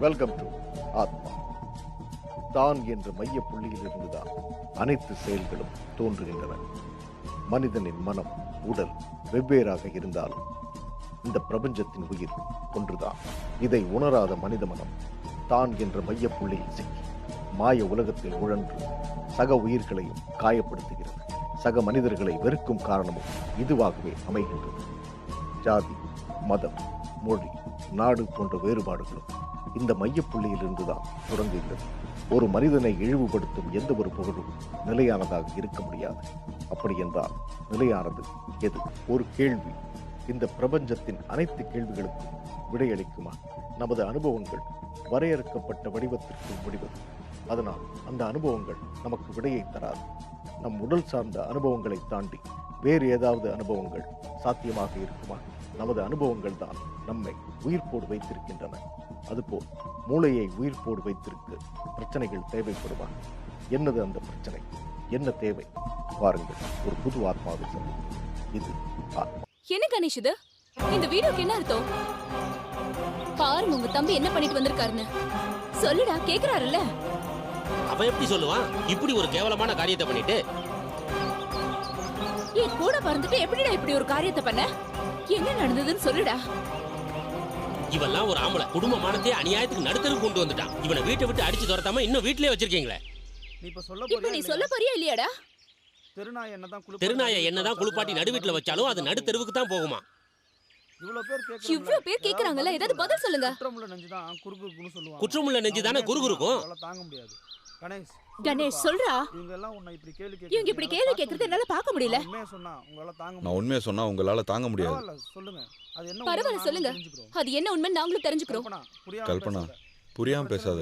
Welcome to ஆத்மா. தான் என்ற மைய புள்ளியில் இருந்துதான் அனைத்து செயல்களும் தோன்றுகின்றன. மனிதனின் மனம், உடல் வெவ்வேறாக இருந்தாலும் இந்த பிரபஞ்சத்தின் உயிர் ஒன்றுதான். இதை உணராத மனித மனம் தான் என்ற மைய புள்ளியில் சிக்கி மாய உலகத்தில் உழன்று சக உயிர்களையும் காயப்படுத்துகிறது. சக மனிதர்களை வெறுக்கும் காரணமும் இதுவாகவே அமைகின்றது. ஜாதி, மதம், மொழி, நாடு போன்ற வேறுபாடுகளும் இந்த மையப்புள்ளியில் இருந்துதான் தொடங்குகிறது. ஒரு மனிதனை இழிவுபடுத்தும் எந்த ஒரு புகழும் நிலையானதாக இருக்க முடியாது. அப்படி என்றால் நிலையானது எது? ஒரு கேள்வி இந்த பிரபஞ்சத்தின் அனைத்து கேள்விகளுக்கும் விடையளிக்குமா? நமது அனுபவங்கள் வரையறுக்கப்பட்ட வடிவத்திற்குள் முடிவது. அதனால் அந்த அனுபவங்கள் நமக்கு விடையை தராது. நம் உடல் சார்ந்த அனுபவங்களை தாண்டி வேறு ஏதாவது அனுபவங்கள் சாத்தியமாக இருக்குமா? நமது அனுபவங்கள் தான் நம்மை உயிர்ப்போடு வைத்திருக்கின்றன. அதுபோல் மூளையை உயிர்ப்போடு வைத்திருக்க பிரச்சனைகள் தேவைப்படுமா? என்னது அந்த பிரச்சனை? என்ன தேவை? பாருங்கள், ஒரு புது ஆத்மாவை சந்திக்கும். இது ஆத்மா. என்ன கணேஷ் இது? இந்த வீடியோக்கு என்ன அர்த்தம்? பாருங்க உங்க தம்பி என்ன பண்ணிட்டு வந்திருக்காருன்னு. சொல்லுடா, கேக்குறாருல்ல? அவன் எப்படி சொல்லுவான் இப்படி ஒரு கேவலமான காரியத்தை பண்ணிட்டு? என் கூட பறந்துட்டு எப்படிடா இப்படி ஒரு காரியத்தை பண்ண? என்ன நடந்ததுன்னு சொல்லுடா. இவெல்லாம் ஒரு ஆம்பளை குடும்பமானதே அநியாயத்துக்கு நடுத்தருக்கு கொண்டு வந்துட்டான். இவனை வீட்டை விட்டு அடிச்சு துரத்தாம இன்னும் வீட்டிலே வச்சிருக்கீங்களே. இப்ப நீ சொல்ல போறியா இல்லையாடா? தெருநாயை என்னதான் குளிப்பாட்டி நடுவீட்டுல வச்சாலும் அது நடுத்தெருவுக்கு தான் போகுமா? இவ்ளோ பேர் கேக்குறாங்கல்ல, ஏதாவது பதில் சொல்லுங்க. குற்றமுள்ள நெஞ்சு தானே குறுகுறுக்கும். கணேஷ் சொல்றா. இவங்க இப்படி கேள்வி கேக்குறது என்னால பார்க்க முடியல. நான் உண்மையை சொன்னா உங்களால தாங்க முடியாது. பரவாயில்ல சொல்லுங்க. அது என்ன உண்மை நாங்களும் தெரிஞ்சுக்கிறோம். கல்பனா, புரியாம பேசாத.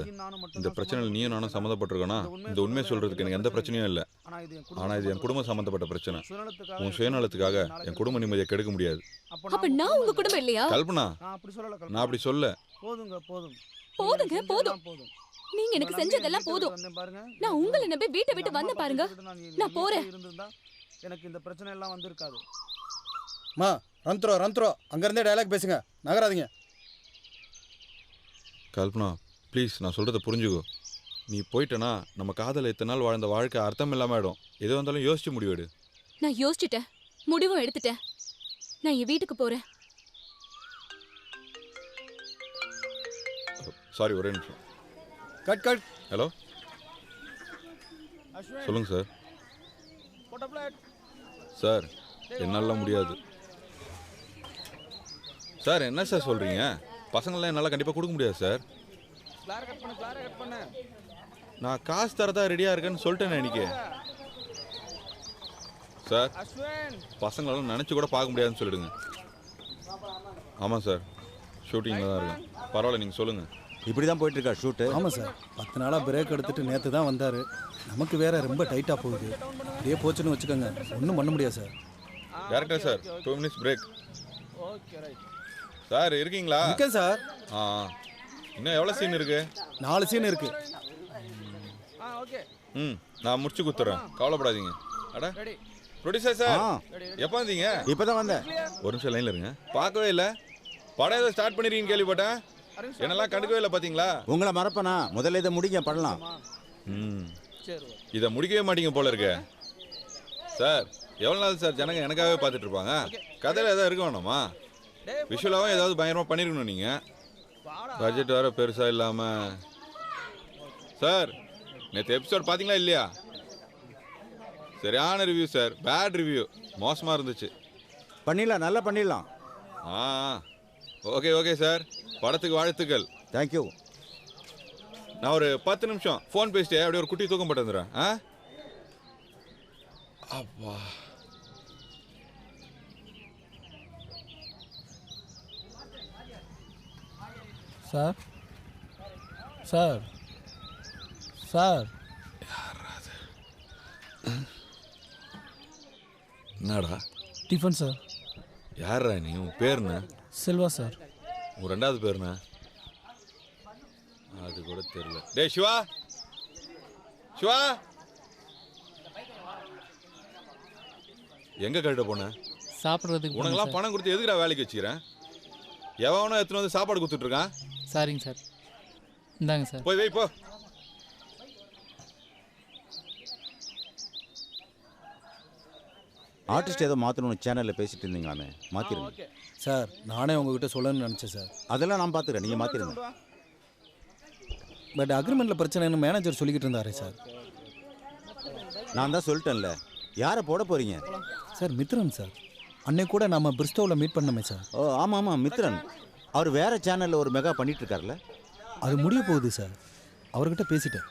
இந்த பிரச்சனையில் நீயும் நானும் சம்மந்தப்பட்டிருக்கோனா இந்த உண்மையை சொல்றதுக்கு எனக்கு எந்த பிரச்சனையும் இல்லை. ஆனா இது என் குடும்பம் சம்மந்தப்பட்ட பிரச்சனை. உன் சுயநலத்துக்காக என் குடும்ப நிம்மதியை கெடுக்க முடியாது. அப்ப நான் உங்க குடும்பம் இல்லையா? கல்பனா, நான் அப்படி சொல்ல. போதுங்க போதும். நீங்க எனக்கு செஞ்சதெல்லாம் போதும். நான் உங்களை நம்பி வீட்டை விட்டு வந்த பாருங்க. நான் போறேன். எனக்கு இந்த பிரச்சனை எல்லாம் வந்திருக்காது. மா, ரந்த்ரோ அங்க இருந்தே டயலாக் பேசுங்க, நகராதீங்க. கல்பனா ப்ளீஸ், நான் சொல்றதை புரிஞ்சுக்கோ. நீ போயிட்டனா நம்ம காதல் எத்தனை நாள் வாழ்ந்த வாழ்க்கை அர்த்தம் இல்லாம ஆயிடும். எது வந்தாலும் யோசிச்சு முடிவெடு. நான் யோசிச்சுட்டேன், முடிவும் எடுத்துட்டேன். நான் என் வீட்டுக்கு போறேன். சாரி, ஒரே நிமிஷம். கட். ஹலோ, சொல்லுங்க சார். சார், என்னால முடியாது சார். என்ன சார் சொல்றீங்க? பசங்களாம் என்னால் கண்டிப்பாக கொடுக்க முடியாது சார். நான் காசு தரதா ரெடியாக இருக்கேன்னு சொல்லிட்டேன் இன்னைக்கு சார். பசங்களெல்லாம் நினச்சி கூட பார்க்க முடியாதுன்னு சொல்லிடுங்க. ஆமாம் சார், ஷூட்டிங்கில் தான் இருக்கேன். பரவாயில்ல, நீங்கள் சொல்லுங்கள். இப்படி தான் போயிட்டு இருக்கா ஷூட்டு? ஆமாம் சார், 10 நாளாக பிரேக் எடுத்துட்டு நேற்று தான் வந்தார். நமக்கு வேற ரொம்ப டைட்டாக போகுது. அப்படியே போச்சுன்னு வச்சுக்கோங்க, ஒன்றும் பண்ண முடியாது sir. Director sir, 2 minutes break. Sir இருக்கீங்களா? இருக்கேன் சார். இன்னும் எவ்வளோ சீன் இருக்கு? 4 சீன் இருக்கு. நான் முடிச்சு கொடுத்துட்றேன், கவலைப்படாதீங்க. அட ப்ரொடியூசர் சார், எப்போ வந்தீங்க? இப்போ தான் வந்தேன். ஒரு நிமிஷம் லைனில் இருங்க. பார்க்கவே இல்லை. படம் ஏதோ ஸ்டார்ட் பண்ணிருக்கீங்கன்னு கேள்விப்பட்டேன். என்னெல்லாம் கண்டுக்கவே இல்லை பார்த்தீங்களா? உங்களை மறப்பனா? முதல்ல இதை முடிங்க, பண்ணலாம். இதை முடிக்கவே மாட்டீங்க போல இருக்கு சார். எவ்வளோ நாள் சார் ஜனங்க எனக்காகவே பார்த்துட்டு இருப்பாங்க? கதையில் ஏதாவது இருக்க வேணாமா? விஷுவலாகவும் ஏதாவது பயங்கரமாக பண்ணிருக்கணும் நீங்கள். பட்ஜெட் வேறு பெருசாக இல்லாமல். சார், நேற்று எபிசோட் பார்த்தீங்களா இல்லையா? சரியான ரிவ்யூ சார், பேட் ரிவ்யூ, மோசமாக இருந்துச்சு. பண்ணிடலாம், நல்லா பண்ணிடலாம். ஓகே சார், படத்துக்கு வாழ்த்துக்கள். தேங்க்யூ. நான் ஒரு 10 நிமிஷம் ஃபோன் பேசிட்டு அப்படியே ஒரு குட்டி தூக்கம் போட்டு வந்துடுறேன். அப்பா, சார் சார் சார் என்னடா டிஃபன் சார். யாரா நீ? உன் பேருண்ணா? செல்வா சார். உன் 2வது பேருண்ணா? அது கூட தெரியல. டேய் சிவா, எங்க கழிட்ட போன? சாப்பிட்றதுக்கு. உனக்கெல்லாம் பணம் கொடுத்து எதுக்குடா வேலைக்கு வச்சுக்கிறேன்? எவனோ எத்தனை வந்து சாப்பாடு கொடுத்துட்டு இருக்கான்? சரிங்க சார். இந்தாங்க சார். போய் வை போ. ஆர்டிஸ்ட் ஏதோ மாற்றணும்னு சேனலில் பேசிட்டு இருந்தீங்களாமே, மாற்றிருங்க. சார் நானே உங்ககிட்ட சொல்லணும்னு நினச்சேன் சார். அதெல்லாம் நான் பார்த்துக்கிறேன், நீங்கள் மாற்றிருங்க. பட் அக்ரிமெண்ட்டில் பிரச்சனைன்னு மேனேஜர் சொல்லிக்கிட்டு இருந்தாரே சார். நான் தான் சொல்லிட்டேன்ல. யாரை போட போகிறீங்க? Sir Mithran sir. அன்னைக்கு கூட நம்ம பிரிஸ்டோவில் மீட் பண்ணோமே சார். ஓ ஆமாம் ஆமாம், மித்ரன். அவர் வேறு சேனலில் ஒரு மெகா பண்ணிட்டு இருக்காருல்ல. அது முடிய போகுது சார். அவர்கிட்ட பேசிட்டேன்.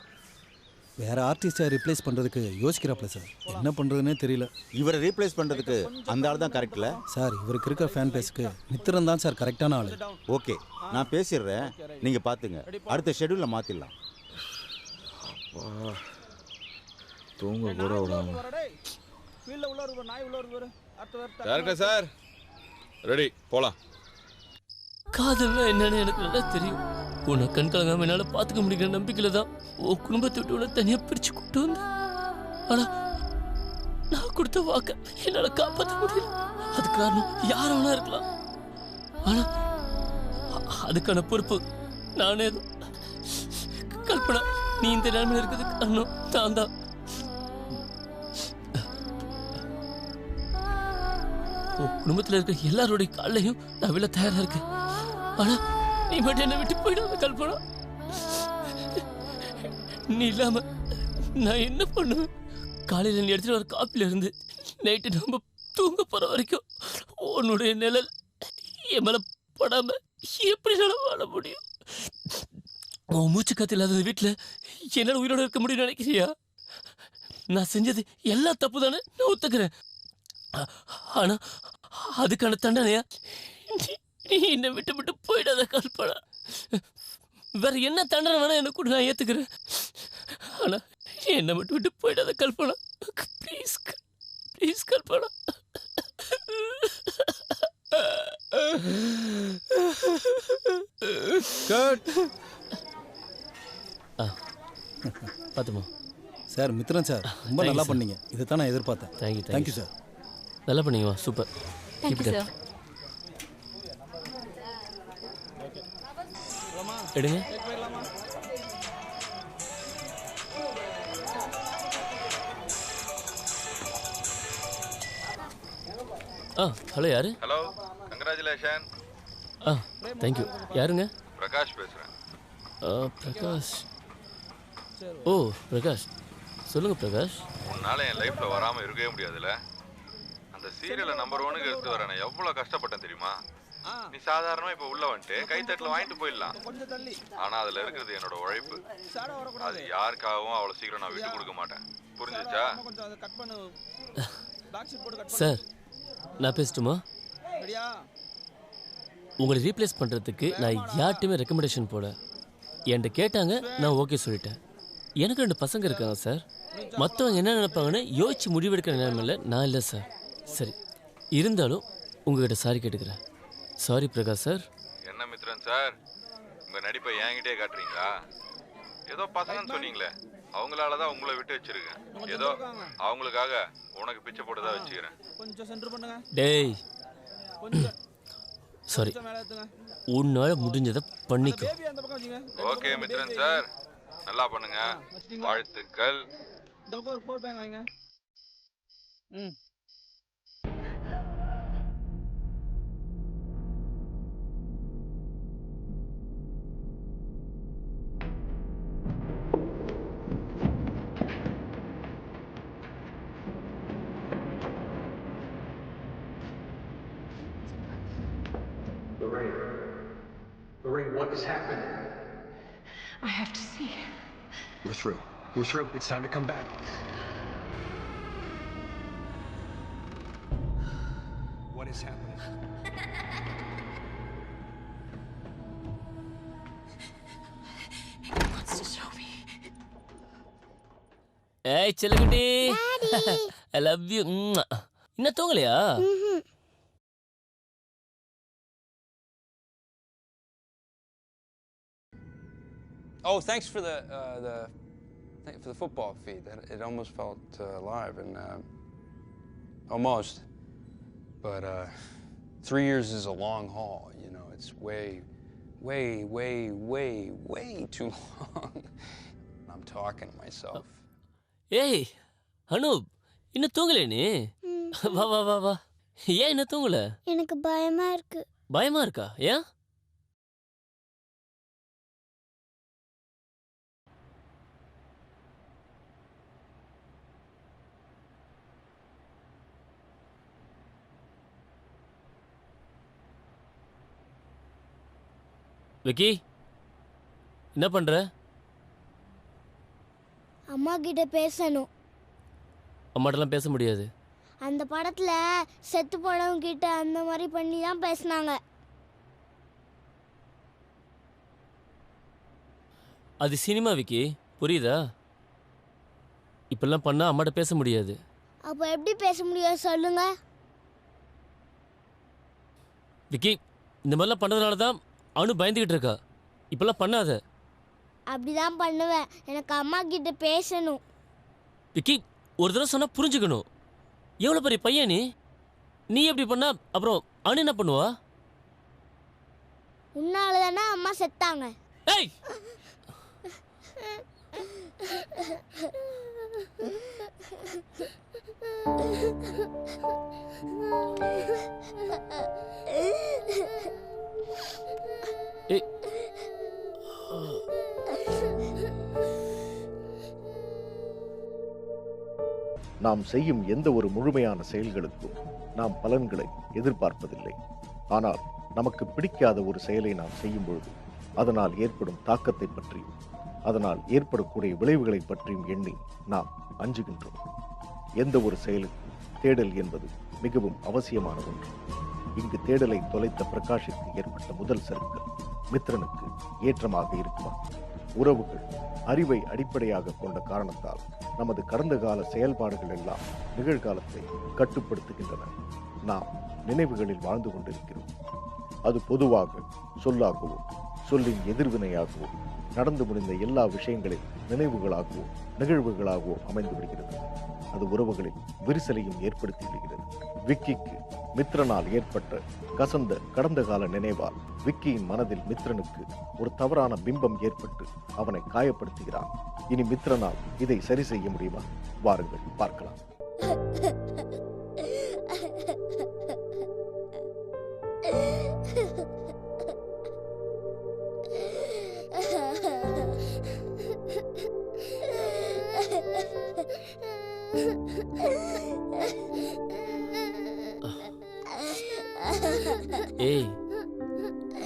வேறு ஆர்டிஸ்ட்டை ரீப்ளேஸ் பண்ணுறதுக்கு யோசிக்கிறாப்ல சார். என்ன பண்ணுறதுனே தெரியல. இவரை ரீப்ளேஸ் பண்ணுறதுக்கு அந்த ஆள் தான் கரெக்டில் சார். இவருக்கு இருக்கிற ஃபேன் பேஸுக்கு மித்ரன் தான் சார் கரெக்டான ஆள். ஓகே, நான் பேசிடுறேன், நீங்கள் பார்த்துங்க. அடுத்த ஷெட்யூலில் மாற்றிடலாம். தூங்க கூட விடாம. டேரக்டர் சார் ரெடி, போலாம். காதல்னா என்னன்னு எனக்கு நல்லா தெரியும். உன்னை கண் கலங்காம என்னால பாத்துக்க முடிக்கிற நம்பிக்கையில தான் உன் குடும்பத்தை விட்டு உன்னை தனியா பிரிச்சு கூட்டு வந்தேன். ஆனா நான் கொடுத்த வாக்க என்னால காப்பாற்ற முடியல. அது காரணம் யாராவனா இருக்கலாம். ஆனா அதுக்கான பொறுப்பு நானே தான். கல்பனா, நீ இந்த நிலைமையில இருக்கிறதுக்கு காரணம் நான் தான். உன் குடும்பத்துல இருக்க எல்லாரோடைய காலையும் நான் விழ தயாரா இருக்கேன். ஆனா நீ மட்டும் என்ன விட்டு போயிடாம கல்பனா. நீ இல்லாம நான் என்ன பண்ணுவேன்? காலையில நீ எடுத்துட்டு வர காப்பில இருந்து நைட்டு நம்ம தூங்க போற வரைக்கும் உன்னுடைய நிழல் என் மேல படாம எப்படி வாழ முடியும்? உன் மூச்சு காத்து இல்லாத வீட்டுல என்னால உயிரோட இருக்க முடியும்னு நினைக்கிறியா? நான் செஞ்சது எல்லா தப்பு தானே, நான் ஒத்துக்கிறேன். ஆனா அதுக்கான தண்டனையா நீ என்னை விட்டு விட்டு போயிடாத கல்பனா. வேற என்ன தண்டனை வேணா என்ன கூட நான் ஏத்துக்கிறேன். ஆனா என்னை விட்டு விட்டு போயிடாத கல்பனா. Please please Kalpana. பார்த்துமா சார் மித்ரன் சார், ரொம்ப நல்லா பண்ணீங்க. இதை தான் நான் எதிர்பார்த்தேன். Thank you sir. நல்லா பண்ணீங்க, சூப்பர். Thank you sir. எடுங்க. ஹலோ, யாரு? Hello, congratulation. தேங்க்யூ. யாருங்க? பிரகாஷ் பேசுகிறேன். பிரகாஷ். ஓ பிரகாஷ், சொல்லுங்க பிரகாஷ். உன்னால என் லைஃப்பில் வராமல் இருக்கவே முடியாதுல்ல. அந்த சீரியலை நம்பர் 1க்கு எடுத்து வரேன். நான் எவ்வளோ கஷ்டப்பட்டேன் தெரியுமா? நீ சாதாரணமாக இப்போ உள்ள வந்துட்டு கைத்தட்டில் வாங்கிட்டு போயிடலாம். ஆனால் அதில் இருக்கிறது என்னோட உழைப்பு. அது யாருக்காகவும் அவ்வளோ சீக்கிரம் நான் விட்டு கொடுக்க மாட்டேன். புரிஞ்சுச்சா? சார், நான் பேசட்டுமா? உங்களை ரீப்ளேஸ் பண்ணுறதுக்கு நான் யார்ட்டுமே ரெக்கமெண்டேஷன் போட. என்கிட்ட கேட்டாங்க, நான் ஓகே சொல்லிட்டேன். எனக்கு 2 பசங்க இருக்காங்க சார். மற்றவங்க என்ன நினைப்பாங்கன்னு யோசிச்சு முடிவெடுக்கிற நிலைமையில் நான் இல்லை சார். சரி, இருந்தாலும் உங்ககிட்ட சாரி கேட்டுக்கிறேன். Sorry Prakash sir. என்ன மித்ரன் சார், உங்கள் நடிப்பை என்கிட்டே காட்டுறீங்களா? ஏதோ பசங்கன்னு சொன்னீங்களே, அவங்களால தான் உங்களை விட்டு வச்சிருக்கேன். ஏதோ அவங்களுக்காக உனக்கு பிச்சை போட்டு தான் வச்சுக்கிறேன். டேய், சாரி, உன்னால முடிஞ்சதை பண்ணிக்கோ. ஓகே மித்ரன் சார், நல்லா பண்ணுங்க. வாழ்த்துக்கள். Lorraine, what is happening? I have to see. We're through. We're through. It's time to come back. What is happening? He wants to show me. ஏய் செல்லகுட்டி, I love you. இன்னும் தூங்கலையா? Oh, thanks for the football feed. It almost felt live and almost, but 3 years is a long haul. You know, it's way way too long. I'm talking to myself. ஏய் அனூப் இன்னும் தூங்கல நீ? வா வா வா வா. ஏன் இன்னும் தூங்கல? எனக்கு பயமா இருக்கு. பயமா இருக்கா? ஏன்? விக்கி என்ன பண்ற? அம்மா கிட்ட பேசணும். அம்மாட்டெல்லாம் பேச முடியாது. அந்த படத்துல செத்து போனவங்க கிட்ட அந்த மாதிரி பண்ணி தான் பேசினாங்க. அது சினிமா விக்கி, புரியுதா? இப்பெல்லாம் பண்ணா அம்மாட்ட பேச முடியாது. அப்போ எப்படி பேச முடியாது சொல்லுங்க? விக்கி இந்த மாதிரிலாம் பண்ணதுனால தான் அவனு பயந்துகிட்டு இருக்கா. இப்பெல்லாம் பண்ணாத. அப்படிதான் பண்ணுவேன். எனக்கு அம்மா கிட்ட பேசணும். விக்கி ஒரு தடவை சொன்னா புரிஞ்சுக்கணும். எவ்வளவு பெரிய பையன் நீ எப்படி பண்ணா அப்புறம் அவனு என்ன பண்ணுவா? உன்னால தானே அம்மா செத்தாங்க. ஏய் ஏய் நாம் செய்யும் எந்த ஒரு முழுமையான செயல்களுக்கும் நாம் பலன்களை எதிர்பார்ப்பதில்லை. ஆனால் நமக்கு பிடிக்காத ஒரு செயலை நாம் செய்யும் பொழுது அதனால் ஏற்படும் தாக்கத்தை பற்றியும் அதனால் ஏற்படக்கூடிய விளைவுகளை பற்றியும் எண்ணி நாம் அஞ்சுகின்றோம். எந்த ஒரு செயலுக்கும் தேடல் என்பது மிகவும் அவசியமான ஒன்று. இங்கு தேடலை தொலைத்த பிரகாஷிற்கு ஏற்பட்ட முதல் சறுக்கல் மித்ரனுக்கு ஏற்றமாக இருக்குமா? உறவுகள் அறிவை அடிப்படையாக கொண்ட காரணத்தால் நமது கடந்த கால செயல்பாடுகள் எல்லாம் நிகழ்காலத்தை கட்டுப்படுத்துகின்றன. நாம் நினைவுகளில் வாழ்ந்து கொண்டிருக்கிறோம். அது பொதுவாக சொல்லாகவோ சொல்லின் எதிர்வினையாகவோ நடந்து முடிந்த எல்லா விஷயங்களின் நினைவுகளாகவோ நிகழ்வுகளாகவோ அமைந்து விடுகிறது. அது உறவுகளில் விரிசலையும் ஏற்படுத்தி விடுகிறது. விக்கிக்கு மித்ரனால் ஏற்பட்ட கசந்த கடந்த கால நினைவால் விக்கியின் மனதில் மித்ரனுக்கு ஒரு தவறான பிம்பம் ஏற்பட்டு அவனை காயப்படுத்துகிறான். இனி மித்ரனால் இதை சரி செய்ய முடியுமா? வாருங்கள் பார்க்கலாம். ஏய்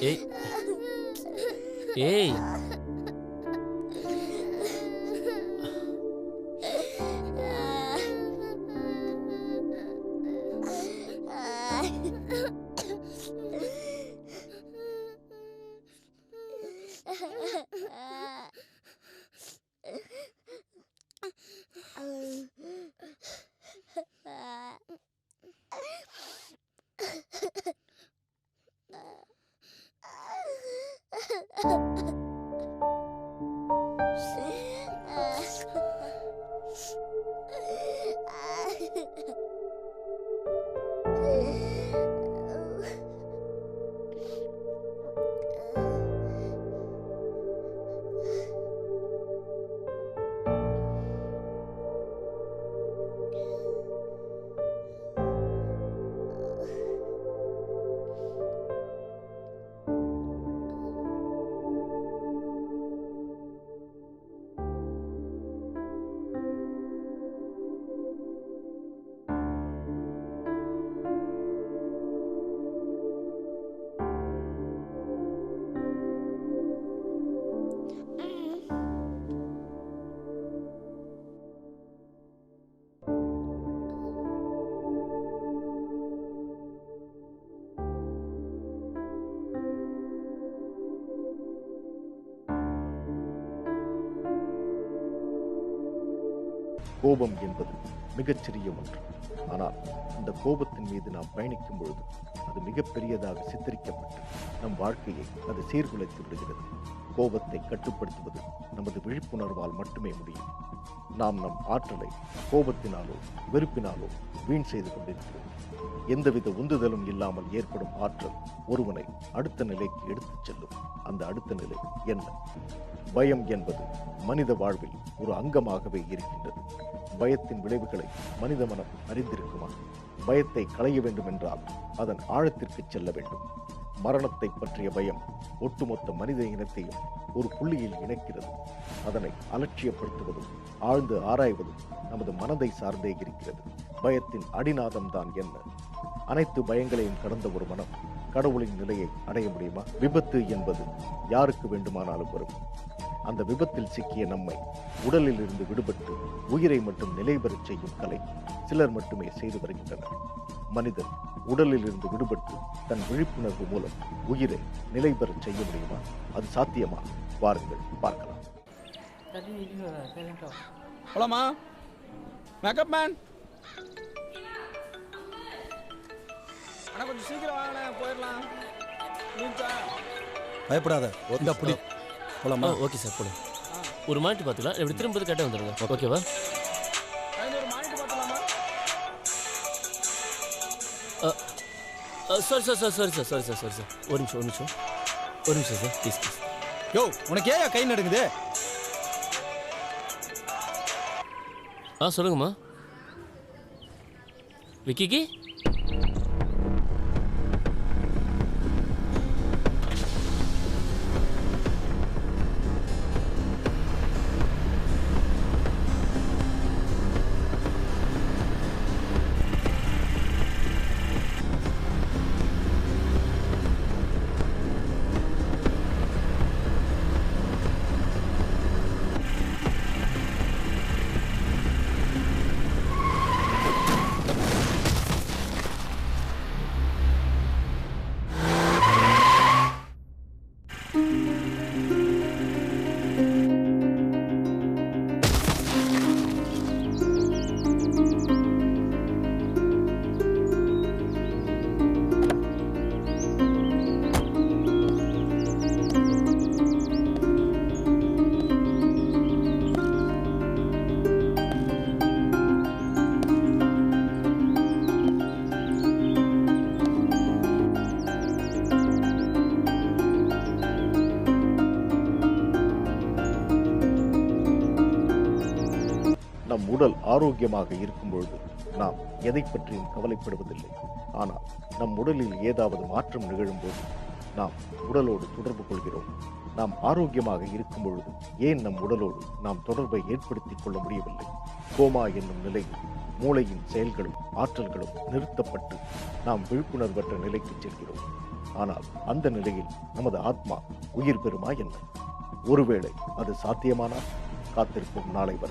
ஏய் ஏய் கோபம் என்பது மிகச்சிறிய ஒன்று. ஆனால் அந்த கோபத்தின் மீது நாம் பயணிக்கும் பொழுது அது மிகப்பெரியதாக சித்தரிக்கப்பட்டு நம் வாழ்க்கையை அது சீர்குலைத்து விடுகிறது. கோபத்தை கட்டுப்படுத்துவது நமது விழிப்புணர்வால் மட்டுமே முடியும். நாம் நம் ஆற்றலை கோபத்தினாலோ வெறுப்பினாலோ வீண் செய்து கொண்டிருக்கிறோம். எந்தவித உந்துதலும் இல்லாமல் ஏற்படும் ஆற்றல் ஒருவனை அடுத்த நிலைக்கு எடுத்துச் செல்லும். அந்த அடுத்த நிலை என்ன? பயம் என்பது மனித வாழ்வில் ஒரு அங்கமாகவே இருக்கின்றது. பயத்தின் விளைவுகளை மனித மனம் அறிந்திருக்குமா? பயத்தை களைய வேண்டும் என்றால் அதன் ஆழத்திற்கு செல்ல வேண்டும். மரணத்தை பற்றிய பயம் ஒட்டுமொத்த மனித இனத்தையும் ஒரு புள்ளியில் இணைக்கிறது. அதனை அலட்சியப்படுத்துவதும் ஆழ்ந்து ஆராய்வதும் நமது மனதை சார்ந்தே இருக்கிறது. பயத்தின் அடிநாதம் தான் என்ன? அனைத்து பயங்களையும் கடந்த ஒரு மனம் கடவுளின் நிலையை அடைய முடியுமா? விபத்து என்பது யாருக்கு வேண்டுமானாலும் வரும். அந்த விபத்தில் சிக்கிய நம்மை உடலில் இருந்து விடுபட்டு உயிரை மட்டும் நிலை பெறச் செய்யும் கலை சிலர் மட்டுமே செய்து வருகின்றனர். மனிதன் உடலில் இருந்து விடுபட்டு தன் விழிப்புணர்வு மூலம் உயிரை நிலை பெறச் செய்ய முடியுமா? அது சாத்தியமா? வாருங்கள் பார்க்கலாம். போலாமா? மேக்கப் மேன் அண்ணா, கொஞ்சம் சீக்கிரம் வாங்க, போயிடலாம். பயப்படாத, இந்த அப்படி போலாமா? ஓகே சார், போலாம். ஒரு மானிட்டு பார்த்துக்கலாம். எப்படி திரும்ப கரெக்டாக வந்துடுங்க. ஓகேவா? Sorry sir. ஒரு நிமிஷம் சார், ப்ளீஸ். யோ, உனக்கு ஏன் கை நடுங்குது? சொல்லுங்கம்மா. விக்கிக்கு நம் உடல் ஆரோக்கியமாக இருக்கும் பொழுது நாம் எதை பற்றியும் கவலைப்படுவதில்லை. ஆனால் நம் உடலில் ஏதாவது மாற்றம் நிகழும்போது நாம் உடலோடு தொடர்பு கொள்கிறோம். நாம் ஆரோக்கியமாக இருக்கும் பொழுது ஏன் நம் உடலோடு நாம் தொடர்பை ஏற்படுத்திக் கொள்ள முடியவில்லை? கோமா என்னும் நிலையில் மூளையின் செயல்களும் ஆற்றல்களும் நிறுத்தப்பட்டு நாம் விழிப்புணர்வற்ற நிலைக்கு செல்கிறோம். ஆனால் அந்த நிலையில் நமது ஆத்மா உயிர் பெறுமா என்ன? ஒருவேளை அது சாத்தியமானால் காத்திருக்கும் நாளை வரை.